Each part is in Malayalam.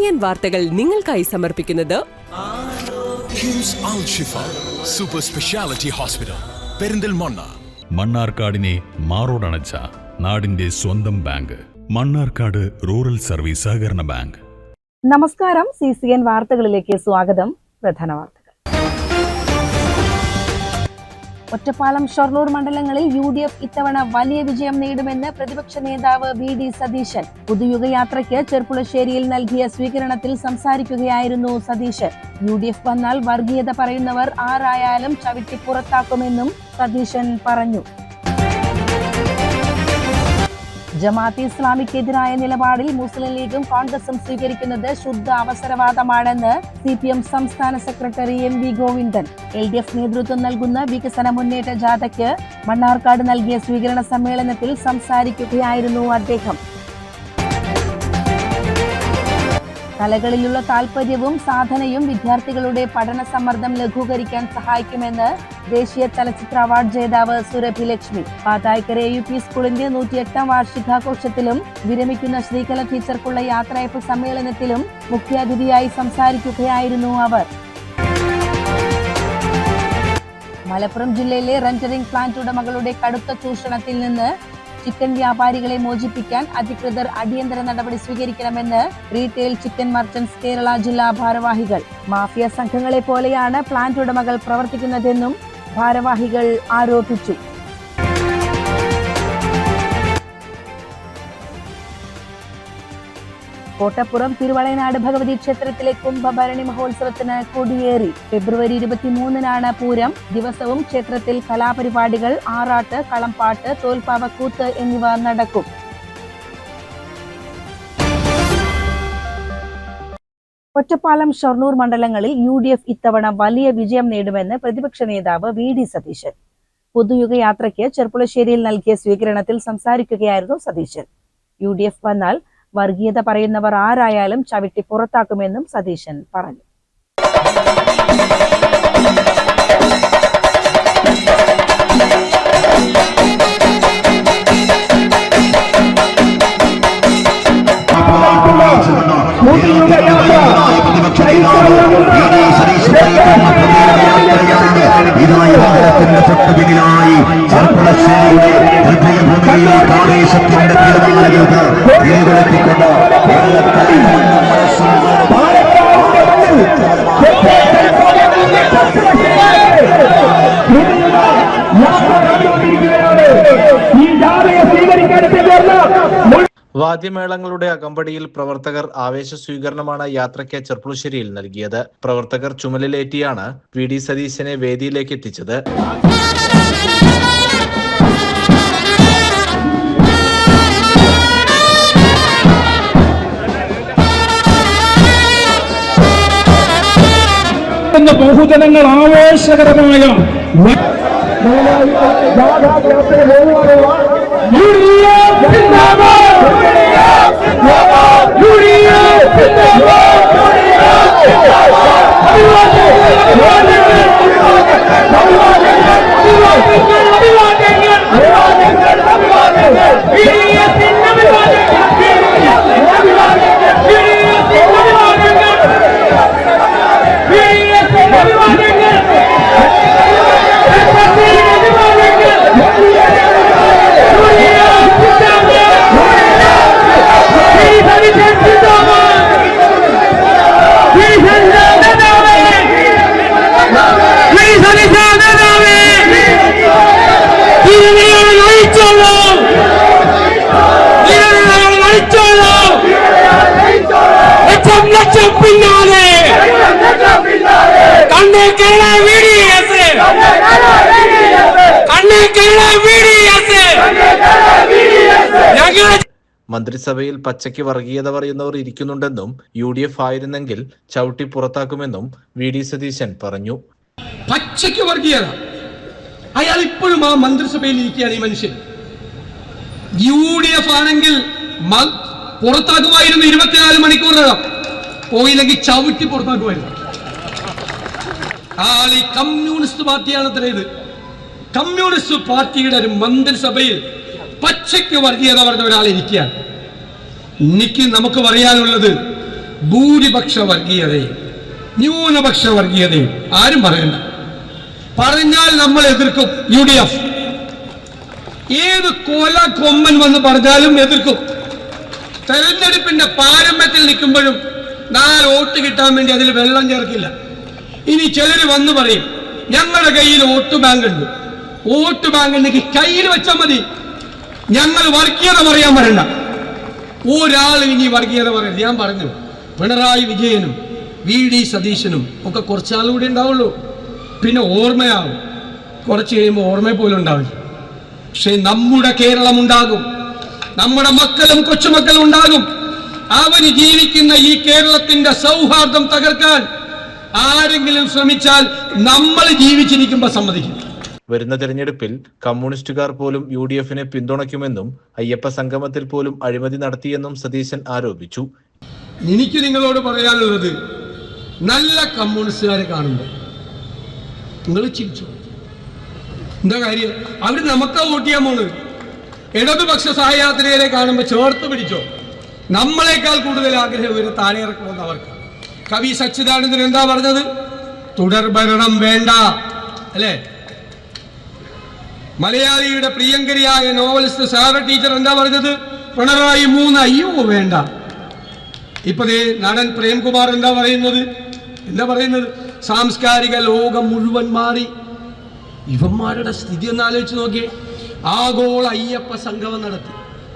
CCN വാർത്തകൾ നിങ്ങൾക്കായി സമർപ്പിക്കുന്നത് കിംസ് അൽ ഷിഫ സൂപ്പർ സ്പെഷ്യാലിറ്റി ഹോസ്പിറ്റൽ പെരിന്തൽമണ്ണ. മണ്ണാർക്കാടിനെ മാറോടണച്ച നാടിന്റെ സ്വന്തം ബാങ്ക് മണ്ണാർക്കാട് റൂറൽ സർവീസ് സഹകരണ ബാങ്ക്. നമസ്കാരം. CCN വാർത്തകളിലേക്ക് സ്വാഗതം. പ്രധാന വാർത്തകൾ. ഒറ്റപ്പാലം, ഷൊർണൂർ മണ്ഡലങ്ങളിൽ UDF ഇത്തവണ വലിയ വിജയം നേടുമെന്ന് പ്രതിപക്ഷ നേതാവ് VD സതീശൻ. പുതുയുഗയാത്രയ്ക്ക് ചെർപ്പുളശ്ശേരിയിൽ നൽകിയ സ്വീകരണത്തിൽ സംസാരിക്കുകയായിരുന്നു സതീശൻ. UDF വന്നാൽ വർഗീയത പറയുന്നവർ ആരായാലും ചവിട്ടി പുറത്താക്കുമെന്നും സതീശൻ പറഞ്ഞു. ജമാഅത്തെ ഇസ്ലാമിക്കെതിരായ നിലപാടിൽ മുസ്ലിം ലീഗും കോൺഗ്രസും സ്വീകരിക്കുന്നത് ശുദ്ധ അവസരവാദമാണെന്ന് CPM സംസ്ഥാന സെക്രട്ടറി MV ഗോവിന്ദൻ. LDF നേതൃത്വം നൽകുന്ന വികസന മുന്നേറ്റ ജാഥയ്ക്ക് മണ്ണാർക്കാട് നൽകിയ സ്വീകരണ സമ്മേളനത്തിൽ സംസാരിക്കുകയായിരുന്നു അദ്ദേഹം. കലകളിലുള്ള താൽപര്യവും സാധനയും വിദ്യാർത്ഥികളുടെ പഠന സമ്മർദ്ദം ലഘൂകരിക്കാൻ സഹായിക്കുമെന്ന് ദേശീയ ചലച്ചിത്ര അവാർഡ് ജേതാവ് സുരഭി ലക്ഷ്മി. പാതായ്ക്കര UP സ്കൂളിന്റെ 108ാം വാർഷികാഘോഷത്തിലും വിരമിക്കുന്ന ശ്രീകല ടീച്ചർക്കുള്ള യാത്രയപ്പ് സമ്മേളനത്തിലും മുഖ്യാതിഥിയായി സംസാരിക്കുകയായിരുന്നു അവർ. മലപ്പുറം ജില്ലയിലെ റെൻഡറിംഗ് പ്ലാന്റ് ഉടമകളുടെ കടുത്ത ചൂഷണത്തിൽ നിന്ന് ചിക്കൻ വ്യാപാരികളെ മോചിപ്പിക്കാൻ അധികൃതർ അടിയന്തര നടപടി സ്വീകരിക്കണമെന്ന് റീറ്റെയിൽ ചിക്കൻ മർച്ചന്റ്സ് കേരള ജില്ലാ ഭാരവാഹികൾ. മാഫിയ സംഘങ്ങളെ പോലെയാണ് പ്ലാന്റ് ഉടമകൾ പ്രവർത്തിക്കുന്നതെന്നും ഭാരവാഹികൾ ആരോപിച്ചു. കോട്ടപ്പുറം തിരുവളയനാട് ഭഗവതി ക്ഷേത്രത്തിലെ കുംഭഭരണി മഹോത്സവത്തിന് കൊടിയേറി. ഫെബ്രുവരി 23-നാണ് പൂരം. ദിവസവും ക്ഷേത്രത്തിൽ കലാപരിപാടികൾ, ആറാട്ട്, കളംപാട്ട്, തോൽപ്പാവക്കൂത്ത് എന്നിവ നടക്കും. ഒറ്റപ്പാലം, ഷൊർണൂർ മണ്ഡലങ്ങളിൽ UDF ഇത്തവണ വലിയ വിജയം നേടുമെന്ന് പ്രതിപക്ഷ നേതാവ് VD സതീശൻ. പുതുയുഗയാത്രയ്ക്ക് ചെർപ്പുളശ്ശേരിയിൽ നൽകിയ സ്വീകരണത്തിൽ സംസാരിക്കുകയായിരുന്നു സതീശൻ. UDF വന്നാൽ വർഗീയത പറയുന്നവർ ആരായാലും ചവിട്ടി പുറത്താക്കുമെന്നും സതീശൻ പറഞ്ഞു. വാദ്യമേളങ്ങളുടെ അകമ്പടിയിൽ പ്രവർത്തകർ ആവേശ സ്വീകരണമാണ് യാത്രയ്ക്ക് ചെർപ്പുളശ്ശേരിയിൽ നൽകിയത്. പ്രവർത്തകർ ചുമലിലേറ്റിയാണ് VD സതീശനെ വേദിയിലേക്ക് എത്തിച്ചത്. ബഹുജനങ്ങൾ ആവേശകരമായ മന്ത്രിസഭയിൽ പച്ചയ്ക്ക് വർഗീയത പറയുന്നവർ ഇരിക്കുന്നുണ്ടെന്നും UDF ആയിരുന്നെങ്കിൽ ചവിട്ടി പുറത്താക്കുമെന്നും VD സതീശൻ പറഞ്ഞു. പച്ചയ്ക്ക് വർഗീയത അയാൾ ഇപ്പോഴും ആ മന്ത്രിസഭയിൽ ഇരിക്കുകയാണ്. ഈ മനുഷ്യൻ UDF ആണെങ്കിൽ പുറത്താക്കുമായിരുന്നു. 24 മണിക്കൂറിനകം പോയില്ലെങ്കിൽ ചവിട്ടി പുറത്താക്കുമായിരുന്നു. ആൾ ഈ കമ്മ്യൂണിസ്റ്റ് പാർട്ടിയാണ് അത്രയത്. കമ്മ്യൂണിസ്റ്റ് പാർട്ടിയുടെ ഒരു മന്ത്രിസഭയിൽ പച്ചയ്ക്ക് വർഗീയത പറഞ്ഞ ഒരാളിരിക്കുകയാണ്. നമുക്ക് പറയാനുള്ളത് ഭൂരിപക്ഷ വർഗീയതയും ന്യൂനപക്ഷ വർഗീയതയും ആരും പറയണ്ട. പറഞ്ഞാൽ നമ്മൾ എതിർക്കും. UDF ഏത് കൊല കൊമ്മൻ വന്ന് പറഞ്ഞാലും എതിർക്കും. തെരഞ്ഞെടുപ്പിന്റെ പാരമ്യത്തിൽ നിൽക്കുമ്പോഴും 4 വോട്ട് കിട്ടാൻ വേണ്ടി അതിൽ വെള്ളം ചേർക്കില്ല. ഇനി ചിലർ വന്ന് പറയും ഞങ്ങളുടെ കയ്യിൽ വോട്ട് ബാങ്ക് ഉണ്ട്. വോട്ട് ബാങ്ക് ഉണ്ടെങ്കിൽ കയ്യിൽ വെച്ചാൽ മതി. ഞങ്ങൾ വർഗീയത പറയാൻ വരണ്ട. ഒരാളും ഇനി വർഗീയത പറയരുത്. ഞാൻ പറഞ്ഞു, പിണറായി വിജയനും VD സതീശനും ഒക്കെ കുറച്ചാളുകൂടി ഉണ്ടാവുള്ളൂ. പിന്നെ ഓർമ്മയാവും. കുറച്ച് കഴിയുമ്പോൾ ഓർമ്മ പോലും ഉണ്ടാവില്ല. പക്ഷെ നമ്മുടെ കേരളം ഉണ്ടാകും. നമ്മുടെ മക്കളും കൊച്ചുമക്കളും ഉണ്ടാകും. അവന് ജീവിക്കുന്ന ഈ കേരളത്തിന്റെ സൗഹാർദ്ദം തകർക്കാൻ ആരെങ്കിലും ശ്രമിച്ചാൽ നമ്മൾ ജീവിച്ചിരിക്കുമ്പോൾ സമ്മതിക്കും. വരുന്ന തെരഞ്ഞെടുപ്പിൽ കമ്മ്യൂണിസ്റ്റുകാർ പോലും UDFനെ പിന്തുണയ്ക്കുമെന്നും അയ്യപ്പ സംഗമത്തിൽ പോലും അഴിമതി നടത്തിയെന്നും സതീശൻ ആരോപിച്ചു. എനിക്ക് നിങ്ങളോട് പറയാനുള്ളത്, നല്ല കമ്മ്യൂണിസ്റ്റുകാരെ കാണുമ്പോൾ നിങ്ങൾ ചിരിച്ചു. എന്താ കാര്യം? അവർ നമുക്കാ വോട്ട് ചെയ്യാൻ പോണത്. ഇടതുപക്ഷ സഹയാത്രികരെ കാണുമ്പോൾ ചേർത്ത് പിടിച്ചോ. നമ്മളെക്കാൾ കൂടുതൽ ആഗ്രഹം ഇവരെ താഴെ ഇറക്കണമെന്ന് അവർക്ക്. കവി സച്ചിദാനന്ദൻ എന്താ പറഞ്ഞത്? തുടർ ഭരണം വേണ്ട, അല്ലേ? മലയാളിയുടെ പ്രിയങ്കരിയായ നോവലിസ്റ്റ് സാറ ടീച്ചർ എന്താ പറഞ്ഞത്? പിണറായി 3 അയ്യോ വേണ്ട. ഇപ്പൊ നടൻ പ്രേംകുമാർ എന്താ പറയുന്നത്? സാംസ്കാരിക ലോകം മുഴുവൻ മാറി. ഇവന്മാരുടെ സ്ഥിതി ഒന്ന് ആലോചിച്ച് നോക്കിയേ. ആഗോള അയ്യപ്പ സംഗമം നടത്തി.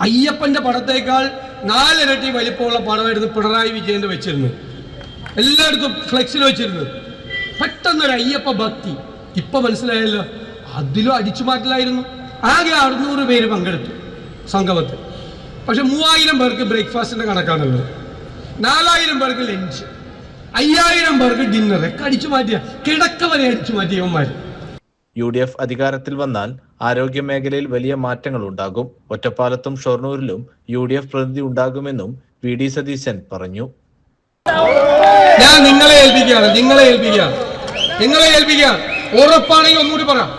അയ്യപ്പന്റെ പടത്തേക്കാൾ 4 ഇരട്ടി വലിപ്പമുള്ള പടമായിരുന്നു പിണറായി വിജയന്റെ വെച്ചിരുന്നത്. എല്ലായിടത്തും ഫ്ലെക്സിൽ വെച്ചിരുന്നത്. പെട്ടെന്നൊരു അയ്യപ്പ ഭക്തി. ഇപ്പൊ മനസ്സിലായല്ലോ, അതിലും അടിച്ചു മാറ്റലായിരുന്നു. ആകെ 600 പേര് പങ്കെടുത്തു സംഗമത്തിൽ. പക്ഷെ 3000 പേർക്ക് ബ്രേക്ക്ഫാസ്റ്റിന്റെ കണക്കാണുള്ളത്. 4000 പേർക്ക് ലഞ്ച്, 5000 പേർക്ക് ഡിന്നർ ഒക്കെ അടിച്ചു മാറ്റിയ, കിടക്ക വരെ അടിച്ചു മാറ്റിയവന്മാര്. UDF അധികാരത്തിൽ വന്നാൽ ആരോഗ്യ മേഖലയിൽ വലിയ മാറ്റങ്ങൾ ഉണ്ടാകും. ഒറ്റപ്പാലത്തും ഷൊർണൂരിലും UDF പ്രതിനിധി ഉണ്ടാകുമെന്നും VD സതീശൻ പറഞ്ഞു. ഞാൻ നിങ്ങളെ ഏൽപ്പിക്കാം. ഉറപ്പാണെങ്കിൽ ഒന്നുകൂടി പറയാം.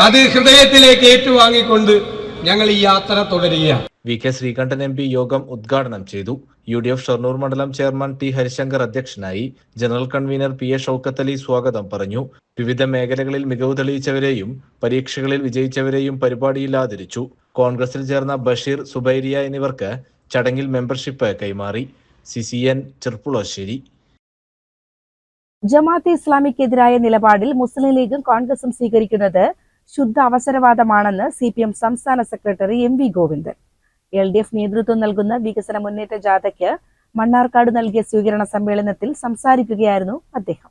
അത് ഹൃദയത്തിലേക്ക് ഏറ്റുവാങ്ങിക്കൊണ്ട് ഞങ്ങൾ ഈ യാത്ര തുടരുകയാണ്. VK ശ്രീകണ്ഠൻ MP യോഗം ഉദ്ഘാടനം ചെയ്തു. UDF ഷൊർണൂർ മണ്ഡലം ചെയർമാൻ T ഹരിശങ്കർ അധ്യക്ഷനായി. General convener PA Shoukath Ali സ്വാഗതം പറഞ്ഞു. വിവിധ മേഖലകളിൽ മികവ് തെളിയിച്ചവരെയും പരീക്ഷകളിൽ വിജയിച്ചവരെയും പരിപാടിയിൽ ആദരിച്ചു. കോൺഗ്രസിൽ ചേർന്ന ബഷീർ, സുബൈരിയ എന്നിവർക്ക് ചടങ്ങിൽ മെമ്പർഷിപ്പ് കൈമാറി. CCN ചെർപ്പുളശ്ശേരി. ജമാഅത്തെ ഇസ്ലാമിക്കെതിരായ നിലപാടിൽ മുസ്ലിം ലീഗും കോൺഗ്രസും സ്വീകരിക്കുന്നത് ശുദ്ധ അവസരവാദമാണെന്ന് CPM സംസ്ഥാന സെക്രട്ടറി MV ഗോവിന്ദൻ. LDF നേതൃത്വം നൽകുന്ന വികസന മുന്നേറ്റ ജാഥയ്ക്ക് മണ്ണാർക്കാട് നൽകിയ സ്വീകരണ സമ്മേളനത്തിൽ സംസാരിക്കുകയായിരുന്നു അദ്ദേഹം.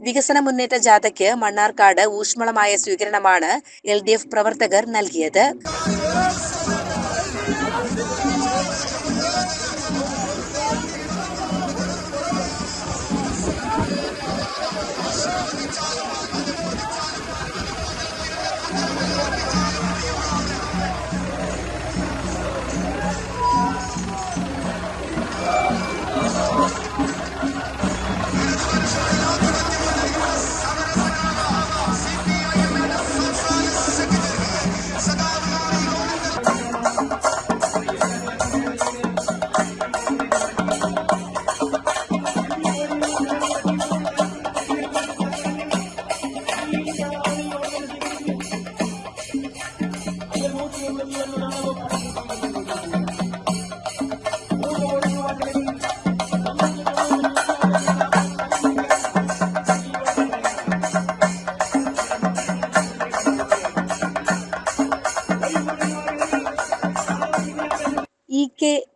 വികസന മുന്നേറ്റ ജാഥയ്ക്ക് മണ്ണാർക്കാട് ഊഷ്മളമായ സ്വീകരണമാണ് LDF പ്രവർത്തകർ നൽകിയത്.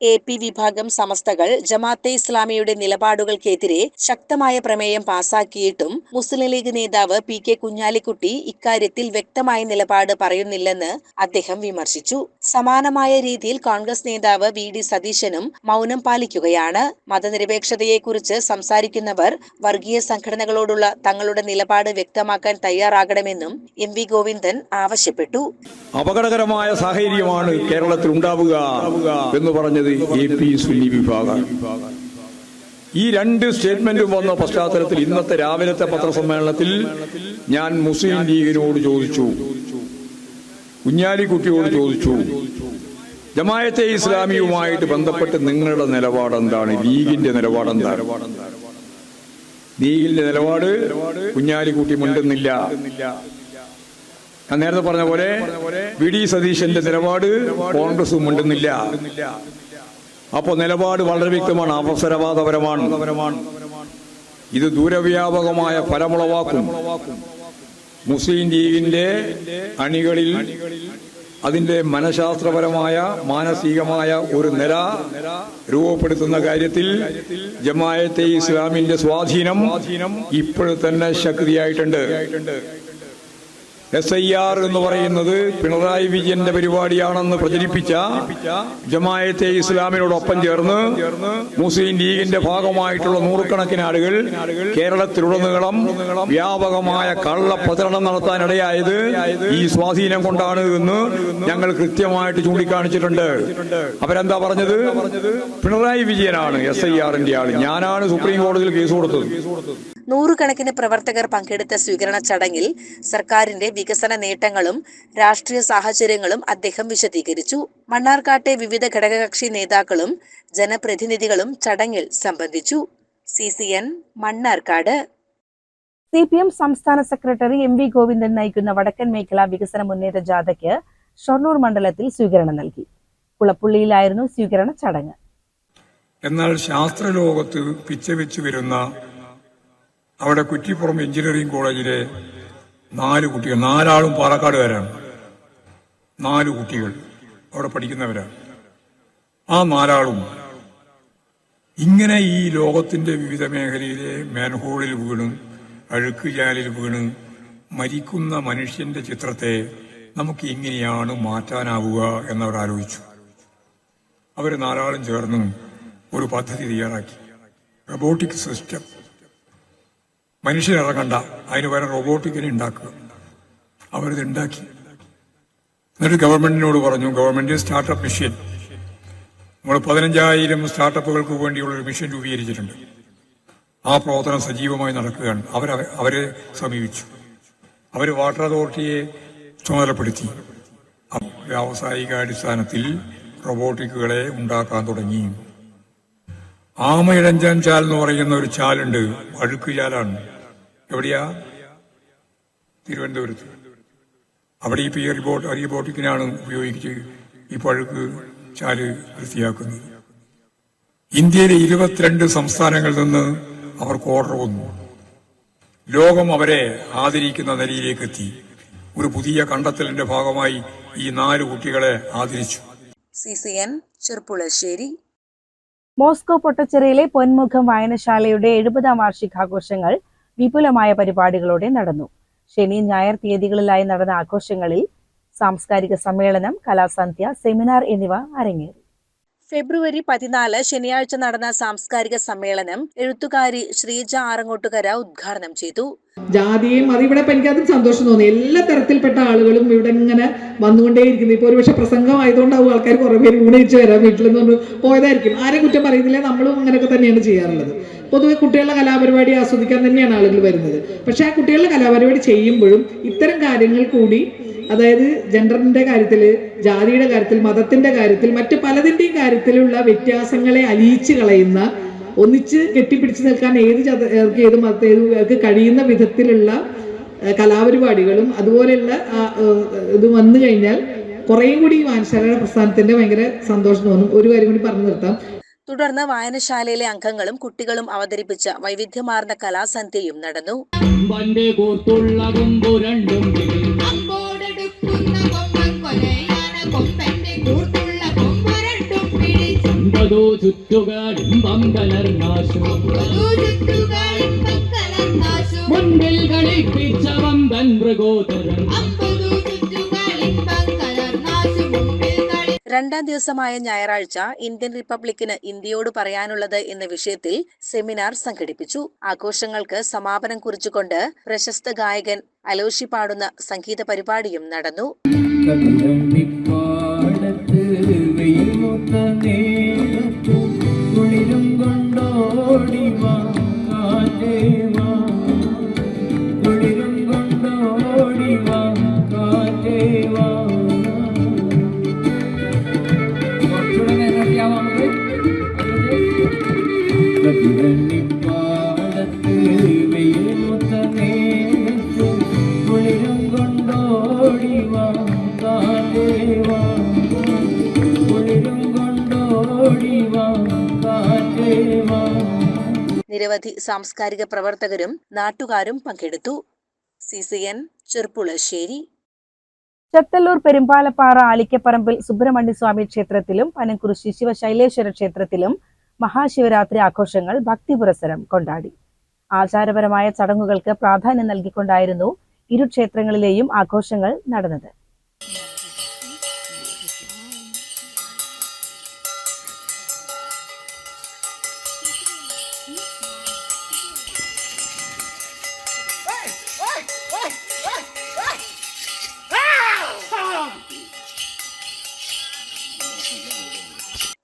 AP വിഭാഗം സമസ്തകൾ ജമാഅത്തെ ഇസ്ലാമിയുടെ നിലപാടുകൾക്കെതിരെ ശക്തമായ പ്രമേയം പാസാക്കിയിട്ടും മുസ്ലിം ലീഗ് നേതാവ് PK കുഞ്ഞാലിക്കുട്ടി ഇക്കാര്യത്തിൽ വ്യക്തമായ നിലപാട് പറയുന്നില്ലെന്ന് അദ്ദേഹം വിമർശിച്ചു. സമാനമായ രീതിയിൽ കോൺഗ്രസ് നേതാവ് VD സതീശനും മൗനം പാലിക്കുകയാണ്. മതനിരപേക്ഷതയെക്കുറിച്ച് സംസാരിക്കുന്നവർ വർഗീയ സംഘടനകളോടുള്ള തങ്ങളുടെ നിലപാട് വ്യക്തമാക്കാൻ തയ്യാറാകണമെന്നും MV ഗോവിന്ദൻ ആവശ്യപ്പെട്ടു. അപകടകരമായ സാഹചര്യമാണ് കേരളത്തിൽ ഉണ്ടാവുക എന്ന് പറഞ്ഞത് AP സുന്നി വിഭാഗം. ഈ രണ്ട് സ്റ്റേറ്റ്മെന്റും വന്ന പശ്ചാത്തലത്തിൽ ഇന്നത്തെ രാവിലത്തെ പത്രസമ്മേളനത്തിൽ ഞാൻ മുസ്ലിം ലീഗിനോട് ചോദിച്ചു, കുഞ്ഞാലിക്കുട്ടിയോട് ചോദിച്ചു, ജമാഅത്തെ ഇസ്ലാമിയുമായിട്ട് ബന്ധപ്പെട്ട് നിങ്ങളുടെ നിലപാട് എന്താണ്? ലീഗിന്റെ നിലപാട് എന്താണ്? ലീഗിന്റെ നിലപാട് കുഞ്ഞാലിക്കുട്ടി മിണ്ടുന്നില്ല. ഞാൻ നേരത്തെ പറഞ്ഞ പോലെ VD സതീശന്റെ നിലപാട് കോൺഗ്രസ് മിണ്ടുന്നില്ല. അപ്പോൾ നിലപാട് വളരെ വ്യക്തമാണ്, അവസരവാദപരമാണ്. ഇത് ദൂരവ്യാപകമായ ഫലമുളവാക്കും. മുസ്ലിം ലീഗിന്റെ അണികളിൽ അതിന്റെ മനഃശാസ്ത്രപരമായ മാനസികമായ ഒരു നില രൂപപ്പെടുത്തുന്ന കാര്യത്തിൽ ജമാഅത്തെ ഇസ്ലാമിന്റെ സ്വാധീനം ഇപ്പോഴും തന്നെ ശക്തിയായിട്ടുണ്ട്. SIR എന്ന് പറയുന്നത് പിണറായി വിജയന്റെ പരിപാടിയാണെന്ന് പ്രചരിപ്പിച്ച ജമാഅത്തെ ഇസ്ലാമിനോടൊപ്പം ചേർന്ന് മുസ്ലിം ലീഗിന്റെ ഭാഗമായിട്ടുള്ള നൂറുകണക്കിന് ആളുകൾ കേരളത്തിലുടനീളം വ്യാപകമായ കള്ളപ്രചരണം നടത്താനിടയായത് ഈ സ്വാധീനം കൊണ്ടാണ് എന്ന് ഞങ്ങൾ കൃത്യമായിട്ട് ചൂണ്ടിക്കാണിച്ചിട്ടുണ്ട്. അവരെന്താ പറഞ്ഞത്? പിണറായി വിജയനാണ് SIRന്റെ ആള്, ഞാനാണ് സുപ്രീം കോടതിയിൽ കേസ് കൊടുത്തത്. നൂറുകണക്കിന് പ്രവർത്തകർ പങ്കെടുത്ത സ്വീകരണ ചടങ്ങിൽ സർക്കാരിന്റെ വികസന നേട്ടങ്ങളും രാഷ്ട്രീയ സാഹചര്യങ്ങളും അദ്ദേഹം വിശദീകരിച്ചു. മണ്ണാർക്കാട്ടെ വിവിധ ഘടകകക്ഷി നേതാക്കളും ജനപ്രതിനിധികളും ചടങ്ങിൽ സംബന്ധിച്ചു. CCN മണ്ണാർക്കാട്. CPM സംസ്ഥാന സെക്രട്ടറി MV ഗോവിന്ദൻ നയിക്കുന്ന വടക്കൻ മേഖലാ വികസന മുന്നേറ്റ ജാഥയ്ക്ക് ഷൊർണൂർ മണ്ഡലത്തിൽ സ്വീകരണം നൽകി. കുളപ്പുള്ളിയിലായിരുന്നു സ്വീകരണ ചടങ്ങ്. എന്നാൽ ശാസ്ത്രലോകത്ത് പിച്ചവെച്ചു വരുന്ന അവിടെ കുറ്റിപ്പുറം എഞ്ചിനീയറിംഗ് കോളേജിലെ 4 കുട്ടികൾ, 4 ആളും പാലക്കാടുകാരാണ്. 4 കുട്ടികൾ അവിടെ പഠിക്കുന്നവരാണ്. ആ 4 ആളും ഇങ്ങനെ ഈ ലോകത്തിന്റെ വിവിധ മേഖലയിലെ മാൻഹോളിൽ വീണ്, അഴുക്കുചാലിൽ വീണ് മരിക്കുന്ന മനുഷ്യന്റെ ചിത്രത്തെ നമുക്ക് എങ്ങനെയാണ് മാറ്റാനാവുക എന്നവർ ആലോചിച്ചു. അവർ 4 ആളും ചേർന്ന് ഒരു പദ്ധതി തയ്യാറാക്കി. Robotic system. മനുഷ്യനിറങ്ങണ്ട, അതിന് പകരം റോബോട്ടിക്കിനെ ഉണ്ടാക്കുക. അവരിത് ഉണ്ടാക്കി. എന്നിട്ട് ഗവൺമെന്റിനോട് പറഞ്ഞു, ഗവൺമെന്റ് സ്റ്റാർട്ടപ്പ് മിഷൻ, നമ്മൾ 15,000 സ്റ്റാർട്ടപ്പുകൾക്ക് വേണ്ടിയുള്ള ഒരു മിഷൻ രൂപീകരിച്ചിട്ടുണ്ട്. ആ പ്രവർത്തനം സജീവമായി നടക്കുകയാണ്. അവരെ സമീപിച്ചു. അവർ വാട്ടർ അതോറിറ്റിയെ ചുമതലപ്പെടുത്തി. വ്യാവസായികാടിസ്ഥാനത്തിൽ റോബോട്ടിക്കുകളെ ഉണ്ടാക്കാൻ തുടങ്ങി. ആമയിഴഞ്ചാൻ ചാൽ എന്ന് പറയുന്ന ഒരു ചാലുണ്ട്, അഴുക്കുചാലാണ്. എവിടെയാ? തിരുവനന്തപുരത്ത്. അവിടെ ഇപ്പൊ ഈ റോബോട്ടിക്കിനാണ് ഉപയോഗിച്ച് ഈ പഴുക്ക് ചാല് വൃത്തിയാക്കുന്നത്. ഇന്ത്യയിലെ 22 സംസ്ഥാനങ്ങളിൽ നിന്ന് അവർക്ക് ഓർഡർ വന്നു. ലോകം അവരെ ആദരിക്കുന്ന നിലയിലേക്ക് എത്തി. ഒരു പുതിയ കണ്ടെത്തലിന്റെ ഭാഗമായി ഈ 4 കുട്ടികളെ ആദരിച്ചു. CCN ചെർപ്പുളശ്ശേരി. മോസ്കോ പൊട്ടച്ചിറയിലെ പൊന്മുഖം വായനശാലയുടെ 70ാം വാർഷികാഘോഷങ്ങൾ വിപുലമായ പരിപാടികളോടെ നടന്നു. ശനി, ഞായർ തീയതികളിലായി നടന്ന ആഘോഷങ്ങളിൽ സാംസ്കാരിക സമ്മേളനം, കലാസന്ധ്യ, സെമിനാർ എന്നിവ അരങ്ങേറി. ഫെബ്രുവരി 14 ശനിയാഴ്ച നടന്ന സാംസ്കാരിക സമ്മേളനം എഴുത്തുകാരി ശ്രീജ ആറങ്ങോട്ടുകര ഉദ്ഘാടനം ചെയ്തു. ജാതിയും അതിവിടെ എനിക്കതും സന്തോഷം തോന്നി. എല്ലാ തരത്തിൽപ്പെട്ട ആളുകളും ഇവിടെ ഇങ്ങനെ വന്നുകൊണ്ടേയിരിക്കുന്നു. ഇപ്പൊ ഒരുപക്ഷെ പ്രസംഗമായതുകൊണ്ടാവും ആൾക്കാർ കുറെ പേര് ഊണിച്ച് വരാം വീട്ടിലെന്ന് പറഞ്ഞു പോയതായിരിക്കും. ആരും കുറ്റം പറയുന്നില്ല, നമ്മളും അങ്ങനെയൊക്കെ തന്നെയാണ് ചെയ്യാറുള്ളത്. പൊതുവെ കുട്ടികളുടെ കലാപരിപാടി ആസ്വദിക്കാൻ തന്നെയാണ് ആളുകൾ വരുന്നത്. പക്ഷെ ആ കുട്ടികളുടെ കലാപരിപാടി ചെയ്യുമ്പോഴും ഇത്തരം കാര്യങ്ങൾ കൂടി, അതായത് ജെൻഡറിന്റെ കാര്യത്തിൽ, ജാതിയുടെ കാര്യത്തിൽ, മതത്തിന്റെ കാര്യത്തിൽ, മറ്റു പലതിന്റെയും കാര്യത്തിലുള്ള വ്യത്യാസങ്ങളെ അലിയിച്ച് കളയുന്ന, ഒന്നിച്ച് കെട്ടിപ്പിടിച്ച് നിൽക്കാൻ ഏത് മതത്തേക്ക് കഴിയുന്ന വിധത്തിലുള്ള കലാപരിപാടികളും അതുപോലെയുള്ള ഇത് വന്നു കഴിഞ്ഞാൽ കുറേയും കൂടി ഈ വായനശാലയുടെ പ്രസ്ഥാനത്തിന്റെ ഭയങ്കര സന്തോഷം തോന്നും. ഒരു കാര്യം കൂടി പറഞ്ഞു നിർത്താം. തുടർന്ന് വായനശാലയിലെ അംഗങ്ങളും കുട്ടികളും അവതരിപ്പിച്ച വൈവിധ്യമാർന്ന കലാസന്ധ്യയും നടന്നു. കൊമ്പന്റെ ചുറ്റുകാടിമ്പം കലർന്നാശു മുൻപിൽ കളിപ്പിച്ച വമ്പൻ മൃഗോദരൻ. രണ്ടാം ദിവസമായ ഞായറാഴ്ച ഇന്ത്യൻ റിപ്പബ്ലിക്കിന് ഇന്ത്യയോട് പറയാനുള്ളത് എന്ന വിഷയത്തിൽ സെമിനാർ സംഘടിപ്പിച്ചു. ആഘോഷങ്ങൾക്ക് സമാപനം കുറിച്ചുകൊണ്ട് പ്രശസ്ത ഗായകൻ അലോഷി പാടുന്ന സംഗീത പരിപാടിയും നടന്നു. നിരവധി സാംസ്കാരിക പ്രവർത്തകരും നാട്ടുകാരും പങ്കെടുത്തു. CCN ചെർപ്പുളശ്ശേരി. ചത്തല്ലൂർ പെരുമ്പാലപ്പാറ ആലിക്കപ്പറമ്പിൽ സുബ്രഹ്മണ്യസ്വാമി ക്ഷേത്രത്തിലും പനംകുറിശി ശിവശൈലേശ്വര ക്ഷേത്രത്തിലും മഹാശിവരാത്രി ആഘോഷങ്ങൾ ഭക്തിപുരസരം കൊണ്ടാടി. ആചാരപരമായ ചടങ്ങുകൾക്ക് പ്രാധാന്യം നൽകിക്കൊണ്ടായിരുന്നു ഇരു ക്ഷേത്രങ്ങളിലെയും ആഘോഷങ്ങൾ നടന്നത്.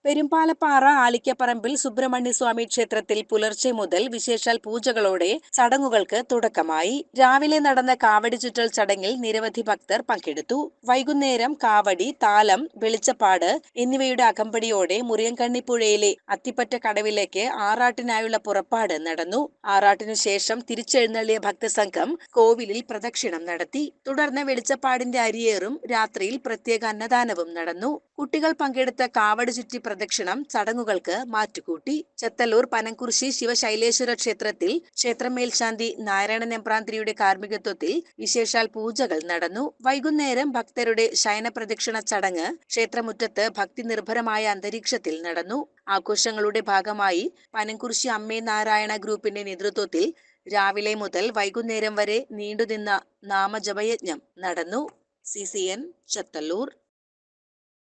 പെരുമ്പാലപ്പാറ ആലിക്കപ്പറമ്പിൽ സുബ്രഹ്മണ്യസ്വാമി ക്ഷേത്രത്തിൽ പുലർച്ചെ മുതൽ വിശേഷാൽ പൂജകളോടെ ചടങ്ങുകൾക്ക് തുടക്കമായി. രാവിലെ നടന്ന കാവടി ചുറ്റൽ ചടങ്ങിൽ നിരവധി ഭക്തർ പങ്കെടുത്തു. വൈകുന്നേരം കാവടി, താലം, വെളിച്ചപ്പാട് എന്നിവയുടെ അകമ്പടിയോടെ മുറിയൻകണ്ണിപ്പുഴയിലെ അത്തിപ്പറ്റ കടവിലേക്ക് ആറാട്ടിനായുള്ള പുറപ്പാട് നടന്നു. ആറാട്ടിനു ശേഷം തിരിച്ചെഴുന്നള്ളിയ ഭക്തസംഘം കോവിലിൽ പ്രദക്ഷിണം നടത്തി. തുടർന്ന് വെളിച്ചപ്പാടിന്റെ അരിയേറും രാത്രിയിൽ പ്രത്യേക അന്നദാനവും നടന്നു. കുട്ടികൾ പങ്കെടുത്ത കാവടി ചുറ്റി പ്രദക്ഷിണം ചടങ്ങുകൾക്ക് മാറ്റുകൂട്ടി. ചത്തല്ലൂർ പനംകുറിശി ശിവശൈലേശ്വര ക്ഷേത്രത്തിൽ ക്ഷേത്രം മേൽശാന്തി നാരായണൻ എമ്പ്രാന്തിരിയുടെ കാർമ്മികത്വത്തിൽ വിശേഷാൽ പൂജകൾ നടന്നു. വൈകുന്നേരം ഭക്തരുടെ ശയന പ്രദക്ഷിണ ചടങ്ങ് ക്ഷേത്രമുറ്റത്ത് ഭക്തി നിർഭരമായ അന്തരീക്ഷത്തിൽ നടന്നു. ആഘോഷങ്ങളുടെ ഭാഗമായി പനംകുറിശി അമ്മേ നാരായണ ഗ്രൂപ്പിന്റെ നേതൃത്വത്തിൽ രാവിലെ മുതൽ വൈകുന്നേരം വരെ നീണ്ടുനിന്ന നാമജപയജ്ഞം നടന്നു. CCN ചത്തല്ലൂർ.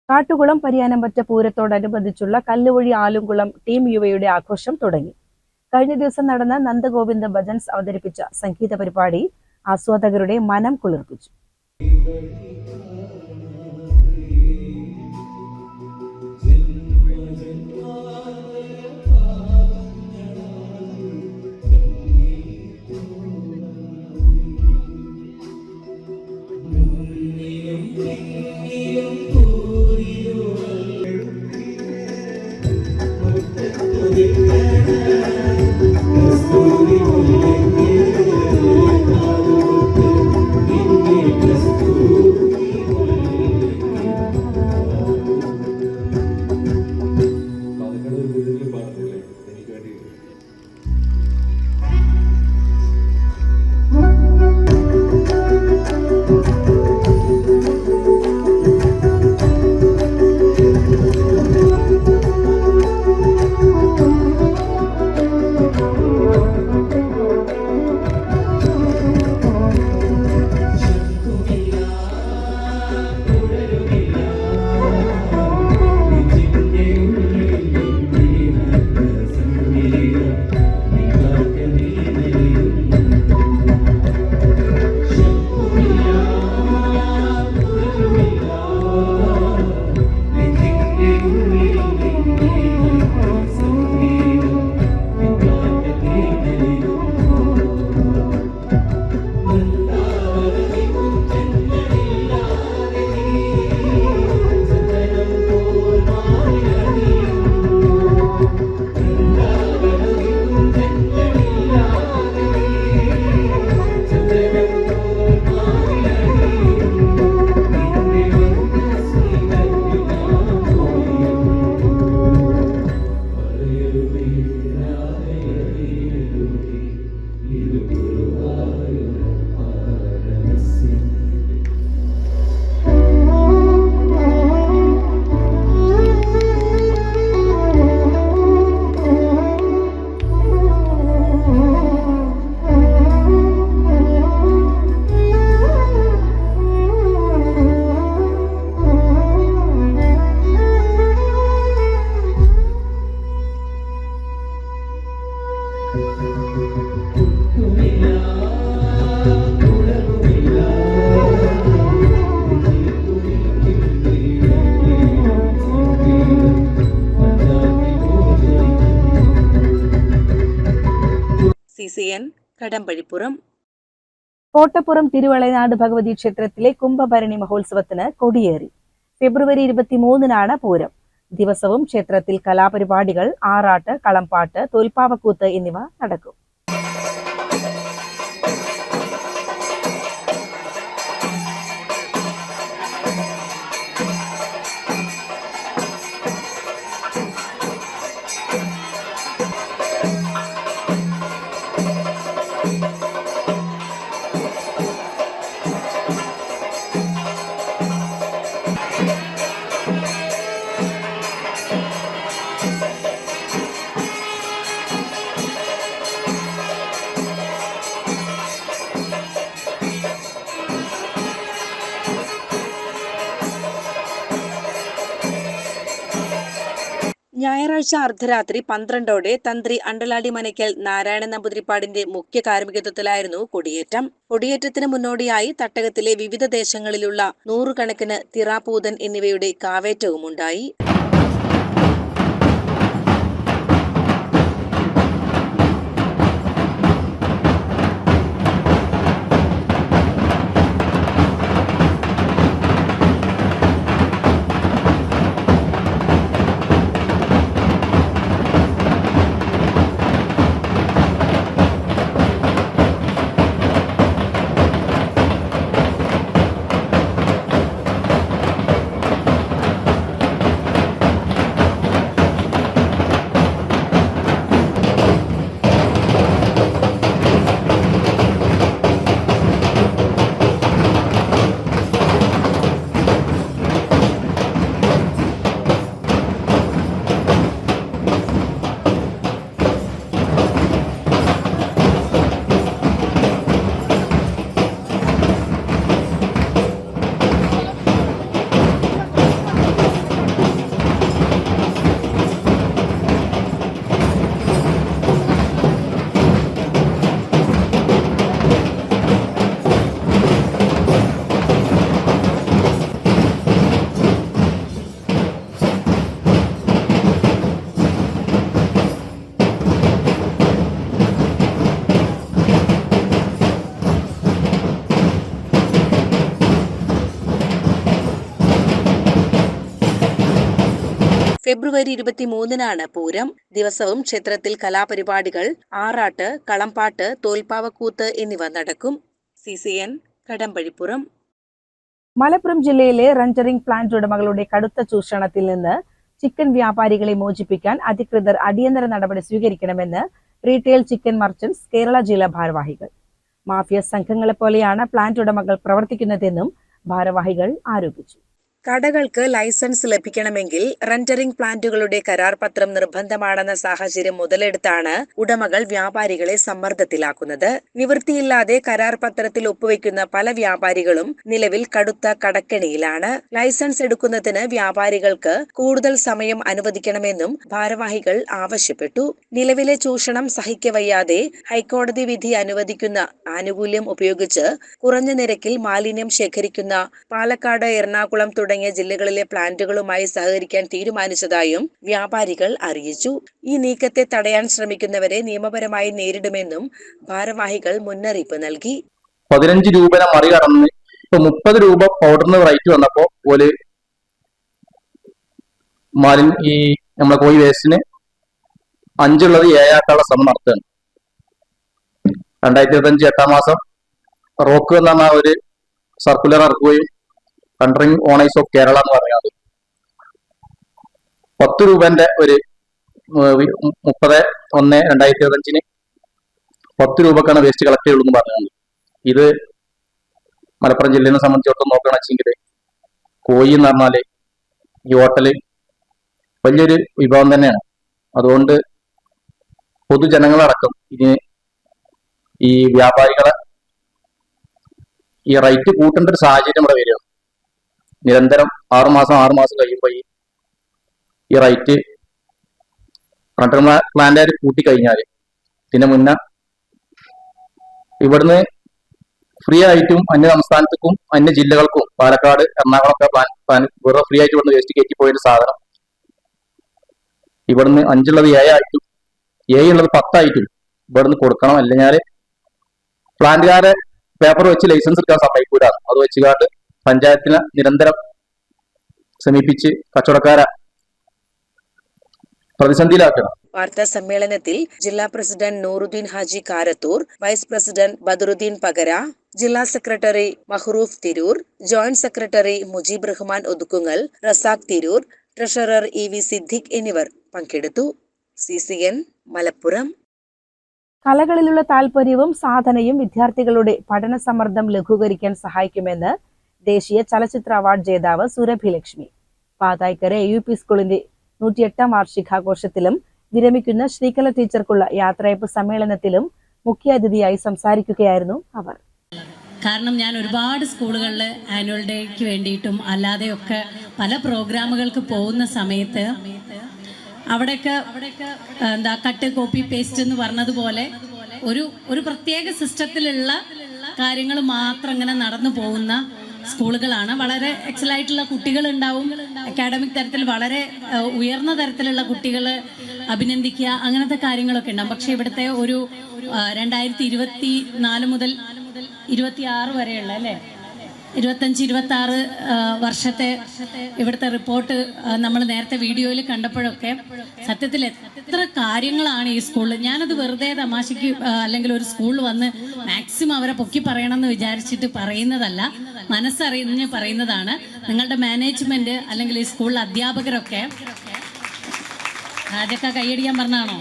കാട്ടുകുളം പരിയാനംപറ്റ പൂരത്തോടനുബന്ധിച്ചുള്ള കല്ലുവഴി ആലുംകുളം ടീം യുവയുടെ ആഘോഷം തുടങ്ങി. കഴിഞ്ഞ ദിവസം നടന്ന നന്ദഗോവിന്ദ ഭജൻസ് അവതരിപ്പിച്ച സംഗീത പരിപാടി ആസ്വാദകരുടെ മനം കുളിർപ്പിച്ചു. CCN കടമ്പഴിപ്പുറം. കോട്ടപ്പുറം തിരുവളനാട് ഭഗവതി ക്ഷേത്രത്തിലെ കുംഭഭരണി മഹോത്സവത്തിന് കൊടിയേറി. ഫെബ്രുവരി 23-നാണ് പൂരം. ദിവസവും ക്ഷേത്രത്തിൽ കലാപരിപാടികൾ, ആറാട്ട്, കളംപാട്ട്, തോൽപ്പാവക്കൂത്ത് എന്നിവ നടക്കും. ഞായറാഴ്ച അർദ്ധരാത്രി 12ഓടെ തന്ത്രി അണ്ടലാടി മനയ്ക്കൽ നാരായണ നമ്പൂതിരിപ്പാടിന്റെ മുഖ്യ കാർമ്മികത്വത്തിലായിരുന്നു കൊടിയേറ്റം. കൊടിയേറ്റത്തിന് മുന്നോടിയായി തട്ടകത്തിലെ വിവിധ ദേശങ്ങളിലുള്ള 100 കണക്കിന് തിറാപൂതൻ എന്നിവയുടെ കാവേറ്റവുമുണ്ടായി. ഫെബ്രുവരി 23-നാണ് പൂരം. ദിവസവും ക്ഷേത്രത്തിൽ കലാപരിപാടികൾ, ആറാട്ട്, കളംപാട്ട്, തോൽപ്പാവക്കൂത്ത് എന്നിവ നടക്കും. CCN കടമ്പഴിപ്പുറം. മലപ്പുറം ജില്ലയിലെ റെൻഡറിംഗ് പ്ലാന്റ് ഉടമകളുടെ കടുത്ത ചൂഷണത്തിൽ നിന്ന് ചിക്കൻ വ്യാപാരികളെ മോചിപ്പിക്കാൻ അധികൃതർ അടിയന്തര നടപടി സ്വീകരിക്കണമെന്ന് റീറ്റെയിൽ ചിക്കൻ മർച്ചന്റ്സ് കേരള ജില്ലാ ഭാരവാഹികൾ. മാഫിയ സംഘങ്ങളെപ്പോലെയാണ് പ്ലാന്റ് ഉടമകൾ പ്രവർത്തിക്കുന്നതെന്നും ഭാരവാഹികൾ ആരോപിച്ചു. കടകൾക്ക് ലൈസൻസ് ലഭിക്കണമെങ്കിൽ റെൻഡറിംഗ് പ്ലാന്റുകളുടെ കരാർ പത്രം നിർബന്ധമാണെന്ന സാഹചര്യം മുതലെടുത്താണ് ഉടമകൾ വ്യാപാരികളെ സമ്മർദ്ദത്തിലാക്കുന്നത്. നിവൃത്തിയില്ലാതെ കരാർ പത്രത്തിൽ ഒപ്പുവെക്കുന്ന പല വ്യാപാരികളും നിലവിൽ കടുത്ത കടക്കെണിയിലാണ്. ലൈസൻസ് എടുക്കുന്നതിന് വ്യാപാരികൾക്ക് കൂടുതൽ സമയം അനുവദിക്കണമെന്നും ഭാരവാഹികൾ ആവശ്യപ്പെട്ടു. നിലവിലെ ചൂഷണം സഹിക്കവയ്യാതെ ഹൈക്കോടതി വിധി അനുവദിക്കുന്ന ആനുകൂല്യം ഉപയോഗിച്ച് കുറഞ്ഞ നിരക്കിൽ മാലിന്യം ശേഖരിക്കുന്ന പാലക്കാട്, എറണാകുളം തുടങ്ങിയ ജില്ലകളിലെ പ്ലാന്റുകളുമായി സഹകരിക്കാൻ തീരുമാനിച്ചതായും വ്യാപാരികൾ അറിയിച്ചു. ഈ നീക്കത്തെ തടയാൻ ശ്രമിക്കുന്നവരെ നിയമപരമായി നേരിടുമെന്നും ഭാരവാഹികൾ മുന്നറിയിപ്പ് നൽകി. 15 രൂപ മറികടന്ന് ഇപ്പൊ 30 രൂപ പൗഡറിന് റേറ്റ് വന്നപ്പോ ഒരു ഈ നമ്മളെ കോഴി വേസ്റ്റിന് 5 ഉള്ളത് 7 ആക്കാനുള്ള ശ്രമം നടത്തുകയാണ്. 2025 8-ാം മാസം റോക്ക് എന്ന് പറഞ്ഞ ഒരു സർക്കുലർ ഇറക്കുകയും റെൻഡറിംഗ് ഓണേഴ്സ് ഓഫ് കേരള എന്ന് പറയുന്നത് 10 രൂപന്റെ ഒരു 30/1/2025 10 രൂപക്കാണ് വേസ്റ്റ് കളക്ട് ചെയ്യുള്ളൂ എന്ന് പറയുന്നത്. ഇത് മലപ്പുറം ജില്ലയെ സംബന്ധിച്ചിടത്തോളം നോക്കുകയാണെന്ന് വെച്ചെങ്കിൽ കോഴി എന്ന് പറഞ്ഞാല് ഈ ഹോട്ടല് വലിയൊരു വിഭവം തന്നെയാണ്. അതുകൊണ്ട് പൊതുജനങ്ങളടക്കം ഇതിന് ഈ വ്യാപാരികളെ ഈ റേറ്റ് കൂട്ടേണ്ട ഒരു സാഹചര്യം ഇവിടെ വരിക. നിരന്തരം 6 മാസം കഴിയുമ്പോൾ ഈ റേറ്റ് റെൻഡറിംഗ് പ്ലാന്റ് കൂട്ടിക്കഴിഞ്ഞാൽ ഇതിന് മുന്നേ ഇവിടുന്ന് ഫ്രീ ആയിട്ടും അന്യ സംസ്ഥാനത്തേക്കും അന്യ ജില്ലകൾക്കും പാലക്കാട്, എറണാകുളമൊക്കെ വെറുതെ ഫ്രീ ആയിട്ട് ഇവിടുന്ന് വേസ്റ്റ് കയറ്റി പോയൊരു സാധനം ഇവിടുന്ന് 5 ഉള്ളത് 7 ആയിട്ടും 7 ഉള്ളത് 10 ആയിട്ടും ഇവിടുന്ന് കൊടുക്കണം, അല്ലെങ്കിൽ പ്ലാന്റുകാരെ പേപ്പർ വെച്ച് ലൈസൻസ് എടുക്കാൻ സമ്മതിക്കൂല. അത് വെച്ചുകാണ്ട് പഞ്ചായത്തിനെ നിരന്തരം സമീപിച്ച് കച്ചവടക്കാരെ പ്രതിസന്ധിയിലാക്കണം. വാർത്താ സമ്മേളനത്തിൽ ജില്ലാ president Nooruddin Haji Karathur, vice president Badaruddin Pakara, ജില്ലാ secretary Mahroof Tirur, joint secretary Mujeeb Rahman Othukkungal, Razak Tirur, treasurer EV Siddique എന്നിവർ പങ്കെടുത്തു. CCN മലപ്പുറം. കലകളിലുള്ള താല്പര്യവും സാധനയും വിദ്യാർത്ഥികളുടെ പഠന സമ്മർദ്ദം ലഘൂകരിക്കാൻ സഹായിക്കുമെന്ന് ദേശീയ ചലച്ചിത്ര അവാർഡ് ജേതാവ് സുരഭി ലക്ഷ്മി. പാതായ്ക്കര AUP സ്കൂളിന്റെ 108ാം വാർഷികാഘോഷത്തിലും വിരമിക്കുന്ന ശ്രീകല ടീച്ചർക്കുള്ള യാത്രയപ്പ് സമ്മേളനത്തിലും മുഖ്യാതിഥിയായി സംസാരിക്കുകയായിരുന്നു അവർ. കാരണം ഞാൻ ഒരുപാട് സ്കൂളുകളിൽ ആനുവൽ ഡേക്ക് വേണ്ടിയിട്ടും അല്ലാതെയൊക്കെ പല പ്രോഗ്രാമുകൾക്ക് പോകുന്ന സമയത്ത് അവിടെയൊക്കെ എന്താ കട്ട് കോപ്പി പേസ്റ്റ് എന്ന് പറഞ്ഞതുപോലെ ഒരു പ്രത്യേക സിസ്റ്റത്തിലുള്ള കാര്യങ്ങൾ മാത്രം ഇങ്ങനെ നടന്നു പോകുന്ന സ്കൂളുകളാണ്. വളരെ എക്സലായിട്ടുള്ള കുട്ടികളുണ്ടാവും, അക്കാഡമിക് തരത്തിൽ വളരെ ഉയർന്ന തരത്തിലുള്ള കുട്ടികൾ അഭിനന്ദിക്കുക, അങ്ങനത്തെ കാര്യങ്ങളൊക്കെ ഉണ്ടാവും. പക്ഷെ ഇവിടുത്തെ ഒരു 2024 മുതൽ 26 വരെയുള്ള അല്ലേ 25-26 വർഷത്തെ ഇവിടുത്തെ റിപ്പോർട്ട് നമ്മൾ നേരത്തെ വീഡിയോയിൽ കണ്ടപ്പോഴൊക്കെ സത്യത്തിൽ എത്ര കാര്യങ്ങളാണ് ഈ സ്കൂളിൽ. ഞാനത് വെറുതെ തമാശയ്ക്ക് അല്ലെങ്കിൽ ഒരു സ്കൂളിൽ വന്ന് മാക്സിമം അവരെ പൊക്കി പറയണമെന്ന് വിചാരിച്ചിട്ട് പറയുന്നതല്ല, മനസ്സറിഞ്ഞ് പറയുന്നതാണ്. നിങ്ങളുടെ മാനേജ്മെന്റ് അല്ലെങ്കിൽ ഈ സ്കൂളിലെ അധ്യാപകരൊക്കെ ആദ്യമൊക്കെ കൈയടിക്കാൻ പറഞ്ഞാണോ?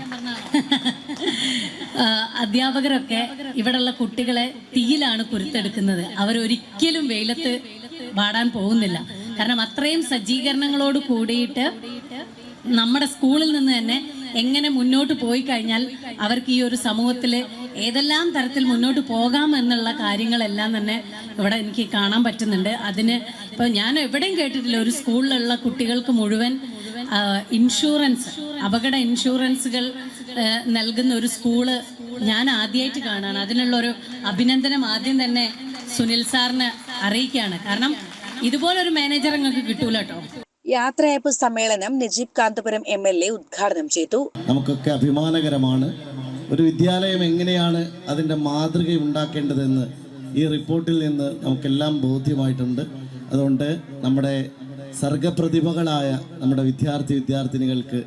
അധ്യാപകരൊക്കെ ഇവിടെയുള്ള കുട്ടികളെ തീയിലാണ് കുരുത്തെടുക്കുന്നത്. അവരൊരിക്കലും വെയിലത്ത് പാടാൻ പോകുന്നില്ല. കാരണം അത്രയും സജ്ജീകരണങ്ങളോട് കൂടിയിട്ട് നമ്മുടെ സ്കൂളിൽ നിന്ന് തന്നെ എങ്ങനെ മുന്നോട്ട് പോയി കഴിഞ്ഞാൽ അവർക്ക് ഈ ഒരു സമൂഹത്തിൽ ഏതെല്ലാം തരത്തിൽ മുന്നോട്ട് പോകാം എന്നുള്ള കാര്യങ്ങളെല്ലാം തന്നെ ഇവിടെ എനിക്ക് കാണാൻ പറ്റുന്നുണ്ട്. അതിന് ഇപ്പോൾ ഞാൻ എവിടെയും കേട്ടിട്ടില്ല ഒരു സ്കൂളിലുള്ള കുട്ടികൾക്ക് മുഴുവൻ ഇൻഷുറൻസ്, അപകട ഇൻഷുറൻസുകൾ നൽകുന്ന ഒരു സ്കൂള് ഞാൻ ആദ്യമായിട്ട് കാണാണ്. അതിനുള്ളൊരു അഭിനന്ദനം ആദ്യം തന്നെ സുനിൽ സാറിന് അറിയിക്കുകയാണ്. കാരണം ഇതുപോലൊരു മാനേജർ നിങ്ങൾക്ക് കിട്ടൂല കേട്ടോ. യാത്രയപ്പ് സമ്മേളനം നജീബ് കാന്തപുരം MLA ഉദ്ഘാടനം ചെയ്തു. നമുക്കൊക്കെ അഭിമാനകരമാണ്. ഒരു വിദ്യാലയം എങ്ങനെയാണ് അതിൻ്റെ മാതൃക ഉണ്ടാക്കേണ്ടതെന്ന് ഈ റിപ്പോർട്ടിൽ നിന്ന് നമുക്കെല്ലാം ബോധ്യമായിട്ടുണ്ട്. അതുകൊണ്ട് നമ്മുടെ സർഗപ്രതിഭകളായ നമ്മുടെ വിദ്യാർത്ഥിനികൾക്ക്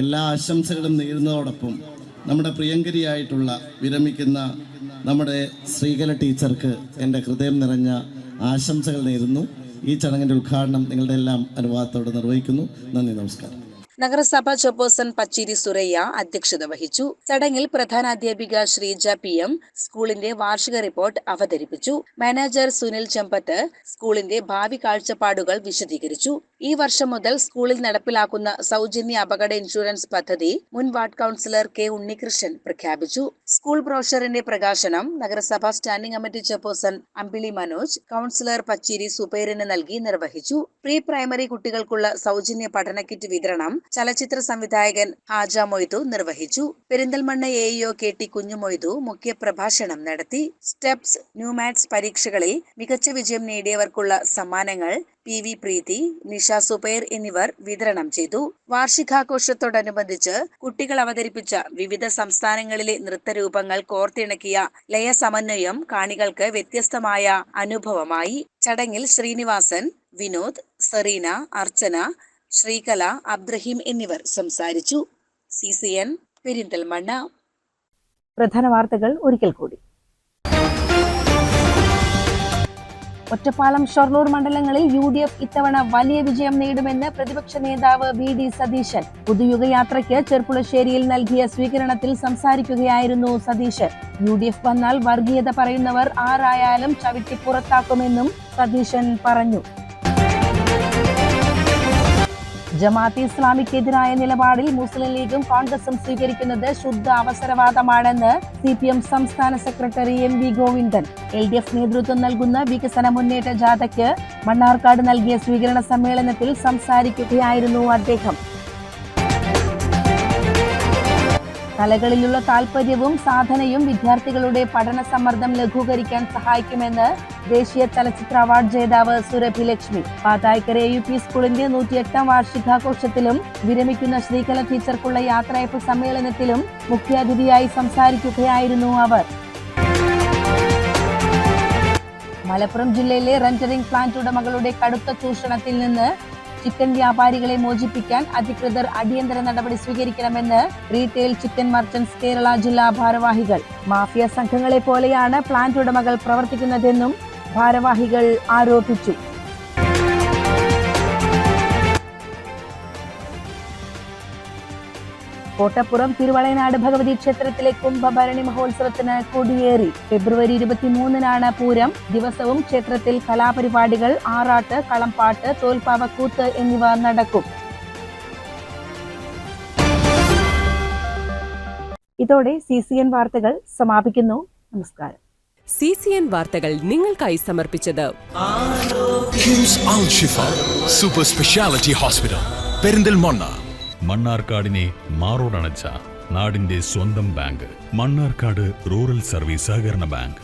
എല്ലാ ആശംസകളും നേരുന്നതോടൊപ്പം നമ്മുടെ പ്രിയങ്കരിയായിട്ടുള്ള വിരമിക്കുന്ന നമ്മുടെ ശ്രീകല ടീച്ചർക്ക് എൻ്റെ ഹൃദയം നിറഞ്ഞ ആശംസകൾ നേരുന്നു. ഈ ചടങ്ങിൻ്റെ ഉദ്ഘാടനം നിങ്ങളുടെ എല്ലാം അനുവാദത്തോടെ നിർവഹിക്കുന്നു. നന്ദി, നമസ്കാരം. നഗരസഭാ ചെയർപേഴ്സൺ പച്ചേരി സുരയ്യ അധ്യക്ഷത വഹിച്ചു. ചടങ്ങിൽ പ്രധാനാധ്യാപിക ശ്രീജ PM സ്കൂളിന്റെ വാർഷിക റിപ്പോർട്ട് അവതരിപ്പിച്ചു. മാനേജർ സുനിൽ ചെമ്പത്ത് സ്കൂളിന്റെ ഭാവി കാഴ്ചപ്പാടുകൾ വിശദീകരിച്ചു. ഈ വർഷം മുതൽ സ്കൂളിൽ നടപ്പിലാക്കുന്ന സൗജന്യ അപകട ഇൻഷുറൻസ് പദ്ധതി മുൻ വാർഡ് കൌൺസിലർ K ഉണ്ണികൃഷ്ണൻ പ്രഖ്യാപിച്ചു. സ്കൂൾ ബ്രോഷറിന്റെ പ്രകാശനം നഗരസഭാ സ്റ്റാൻഡിംഗ് കമ്മിറ്റി ചെയർപേഴ്സൺ അമ്പിളി മനോജ് കൌൺസിലർ പച്ചേരി സുബൈറിന് നൽകി നിർവഹിച്ചു. പ്രീ പ്രൈമറി കുട്ടികൾക്കുള്ള സൗജന്യ പഠന കിറ്റ് വിതരണം ചലച്ചിത്ര സംവിധായകൻ ഹാജ മൊയ്തു നിർവഹിച്ചു. പെരിന്തൽമണ്ണ AEO KT കുഞ്ഞുമൊയ്തു മുഖ്യപ്രഭാഷണം നടത്തി. സ്റ്റെപ്സ്, ന്യൂമാത്സ് പരീക്ഷകളിൽ മികച്ച വിജയം നേടിയവർക്കുള്ള സമ്മാനങ്ങൾ PV പ്രീതി, നിഷ സുബൈർ എന്നിവർ വിതരണം ചെയ്തു. വാർഷികാഘോഷത്തോടനുബന്ധിച്ച് കുട്ടികൾ അവതരിപ്പിച്ച വിവിധ സംസ്ഥാനങ്ങളിലെ നൃത്തരൂപങ്ങൾ കോർത്തിണക്കിയ ലയസമന്വയം കാണികൾക്ക് വ്യത്യസ്തമായ അനുഭവമായി. ചടങ്ങിൽ ശ്രീനിവാസൻ, വിനോദ്, സെറീന, അർച്ചന, ശ്രീകല, അബ്ദുറഹീം എന്നിവർ സംസാരിച്ചു. CCN പെരിന്തൽമണ്ണ. പ്രധാന വാർത്തകൾ ഒരിക്കൽ കൂടി. ഒറ്റപ്പാലം, ഷൊർണൂർ മണ്ഡലങ്ങളിൽ UDF ഇത്തവണ വലിയ വിജയം നേടുമെന്ന് പ്രതിപക്ഷ നേതാവ് VD സതീശൻ. പുതുയുഗയാത്രയ്ക്ക് ചെർപ്പുളശ്ശേരിയിൽ നൽകിയ സ്വീകരണത്തിൽ സംസാരിക്കുകയായിരുന്നു സതീശൻ. UDF വന്നാൽ വർഗീയത പറയുന്നവർ ആരായാലും ചവിട്ടി പുറത്താക്കുമെന്നും സതീശൻ പറഞ്ഞു. ജമാഅത്തെ ഇസ്ലാമിക്കെതിരായ നിലപാടിൽ മുസ്ലിം ലീഗും കോൺഗ്രസും സ്വീകരിക്കുന്നത് ശുദ്ധ അവസരവാദമാണെന്ന് CPM സംസ്ഥാന സെക്രട്ടറി MV ഗോവിന്ദൻ. LDF നേതൃത്വം നൽകുന്ന വികസന മുന്നേറ്റ ജാഥയ്ക്ക് മണ്ണാർക്കാട് നൽകിയ സ്വീകരണ സമ്മേളനത്തിൽ സംസാരിക്കുകയായിരുന്നു അദ്ദേഹം. കലകളിലുള്ള താല്പര്യവും സാധനയും വിദ്യാർത്ഥികളുടെ പഠന സമ്മർദ്ദം ലഘൂകരിക്കാൻ സഹായിക്കുമെന്ന് ദേശീയ ചലച്ചിത്ര അവാർഡ് ജേതാവ് സുരഭി ലക്ഷ്മി. പാതായ്ക്കര UP സ്കൂളിന്റെ 108ാം വാർഷികാഘോഷത്തിലും വിരമിക്കുന്ന ശ്രീകല ടീച്ചർക്കുള്ള യാത്രയയപ്പ് സമ്മേളനത്തിലും മുഖ്യാതിഥിയായി സംസാരിക്കുകയായിരുന്നു അവർ. മലപ്പുറം ജില്ലയിലെ റെന്ററിംഗ് പ്ലാന്റ് ഉടമകളുടെ കടുത്ത ചൂഷണത്തിൽ നിന്ന് ചിക്കൻ വ്യാപാരികളെ മോചിപ്പിക്കാൻ അധികൃതർ അടിയന്തര നടപടി സ്വീകരിക്കണമെന്ന് റീറ്റെയിൽ ചിക്കൻ മർച്ചന്റ്സ് കേരള ജില്ലാ ഭാരവാഹികൾ. മാഫിയ സംഘങ്ങളെ പോലെയാണ് പ്ലാന്റ് ഉടമകൾ പ്രവർത്തിക്കുന്നതെന്നും ഭാരവാഹികൾ ആരോപിച്ചു. കോട്ടപ്പുറം തിരുവളയനാട് ഭഗവതി ക്ഷേത്രത്തിലെ കുംഭഭരണി മഹോത്സവത്തിന് കൊടിയേറി. ഫെബ്രുവരി 23-നാണ് പൂരം. ദിവസവും ക്ഷേത്രത്തിൽ കലാപരിപാടികൾ, ആറാട്ട്, കളംപാട്ട്, തോൽപ്പാവക്കൂത്ത് എന്നിവ നടക്കും. ഇതോടെ CCN വാർത്തകൾ സമാപിക്കുന്നു. നമസ്കാരം. CCN വാർത്തകൾ നിങ്ങൾക്കായി സമർപ്പിച്ചത് കിംസ് അൽ ഷിഫ സൂപ്പർ സ്പെഷ്യാലിറ്റി ഹോസ്പിറ്റൽ പെരിന്തൽമണ്ണ. മണ്ണാർക്കാടിനെ മാറോടണച്ച നാടിന്റെ സ്വന്തം ബാങ്ക്. മണ്ണാർക്കാട് റൂറൽ സർവീസ് സഹകരണ ബാങ്ക്.